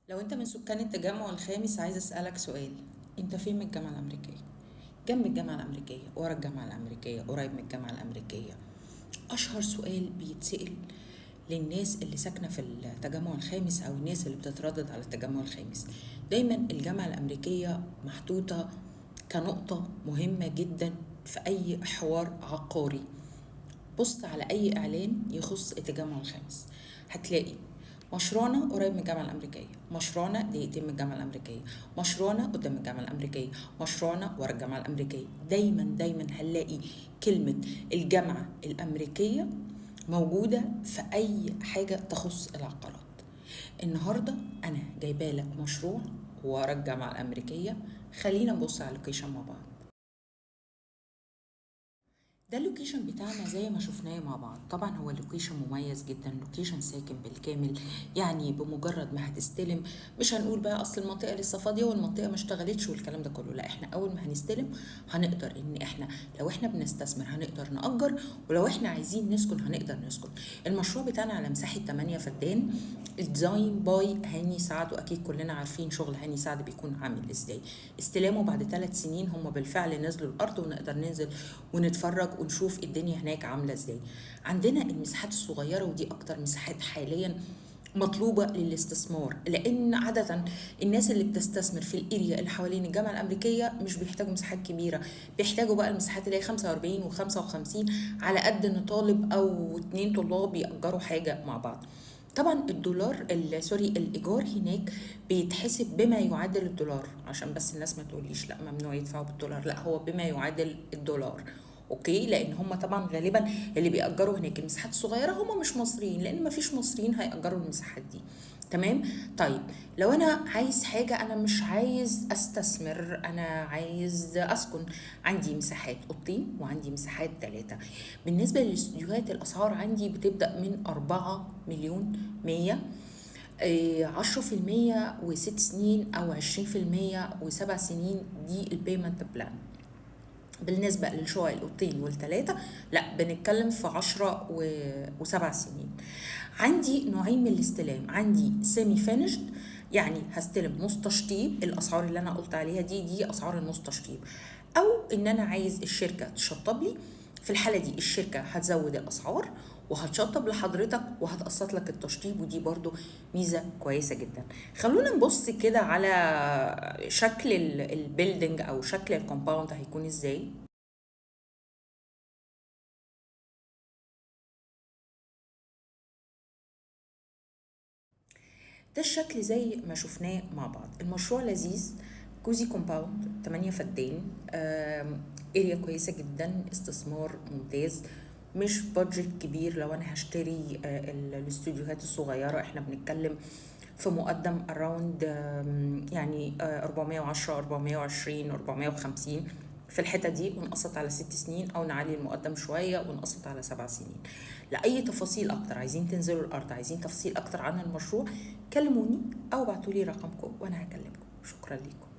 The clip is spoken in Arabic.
لو انت من سكان التجمع الخامس، عايز اسألك سؤال. انت فين من الجامعة الامريكية؟ جنب الجامعة الامريكية، ورا الجامعة الامريكية، قريب من الجامعة الامريكية؟ اشهر سؤال بيتسأل للناس اللي ساكنة في التجمع الخامس او الناس اللي بتتردد على التجمع الخامس. دايما الجامعة الامريكية محطوطة كنقطة مهمة جدا في اي حوار عقاري. بص على اي اعلان يخص التجمع الخامس، هتلاقي مشروعنا قريب من الجامعة الأمريكية، مشروعنا دقيقتين من الجامعة الأمريكية، مشروعنا قدام الجامعة الأمريكية، مشروعنا ورا الجامعة الأمريكية. دايما دايما هنلاقي كلمة الجامعة الأمريكية موجودة في أي حاجة تخص العقارات. النهاردة أنا جايبالك مشروع ورا الجامعة الأمريكية. خلينا نبص على اللوكيشن مع بعض. ده اللوكيشن بتاعنا زي ما شفناه مع بعض. طبعا هو اللوكيشن مميز جدا، لوكيشن ساكن بالكامل. يعني بمجرد ما هتستلم، مش هنقول بقى اصل المنطقه لسه فاضيه والمنطقه ما اشتغلتش والكلام ده كله، لا، احنا اول ما هنستلم هنقدر ان احنا لو احنا بنستثمر هنقدر نأجر، ولو احنا عايزين نسكن هنقدر نسكن. المشروع بتاعنا على مساحه 8 فدان، الديزاين باي هاني سعد، واكيد كلنا عارفين شغل هاني سعد بيكون عامل ازاي. استلامه بعد 3 سنين، هم بالفعل نزلوا الارض ونقدر ننزل ونتفرج ونشوف الدنيا هناك عامله ازاي. عندنا المساحات الصغيره، ودي اكتر مساحات حاليا مطلوبه للاستثمار، لان عاده الناس اللي بتستثمر في الاريا اللي حوالين الجامعه الامريكيه مش بيحتاجوا مساحات كبيره، بيحتاجوا بقى المساحات اللي هي 45 و55، على قد ان طالب او اتنين طلاب يأجروا حاجه مع بعض. طبعا الدولار سوري، الايجار هناك بيتحسب بما يعادل الدولار، عشان بس الناس ما تقوليش لا ممنوع يدفعوا بالدولار، لا، هو بما يعادل الدولار. اوكي، لان هم طبعا غالبا اللي بيأجروا هناك المساحات الصغيره هم مش مصريين، لان ما فيش مصريين هيأجروا المساحات دي. تمام. طيب، لو انا عايز حاجه، انا مش عايز استثمر، انا عايز اسكن، عندي مساحات اوضتين وعندي مساحات 3. بالنسبه للاستوديوهات، الاسعار عندي بتبدا من 4 مليون 100، 10% و6 سنين، او 20% و7 سنين، دي البيمنت بلان. بالنسبة للشقق الأوضتين والتلاتة، لا، بنتكلم في 10 و7 سنين. عندي نوعين من الاستلام، عندي سيمي فينيشد، يعني هستلم نص تشطيب. الأسعار اللي أنا قلت عليها دي أسعار النص تشطيب. أو إن أنا عايز الشركة تشطب لي، في الحالة دي الشركة هتزود الأسعار وهتشطب لحضرتك وهتقسط لك التشطيب، ودي برضو ميزة كويسة جدا. خلونا نبص كده على شكل البيلدينج او شكل الكومباوند هيكون ازاي. ده الشكل زي ما شفناه مع بعض. المشروع لذيذ، كوزي كومباوند 8 فدان، اريا كويسة جدا، استثمار ممتاز، مش بادجت كبير. لو انا هشتري الاستوديوهات الصغيرة، احنا بنتكلم في مقدم اراوند يعني 410 420 450 في الحتة دي، ونقسط على 6 سنين، او نعلي المقدم شوية ونقسط على 7 سنين. لأي تفاصيل اكتر، عايزين تنزلوا الارض، عايزين تفاصيل اكتر عن المشروع، كلموني او ابعتولي رقمكم وانا هكلمكم. شكرا لكم.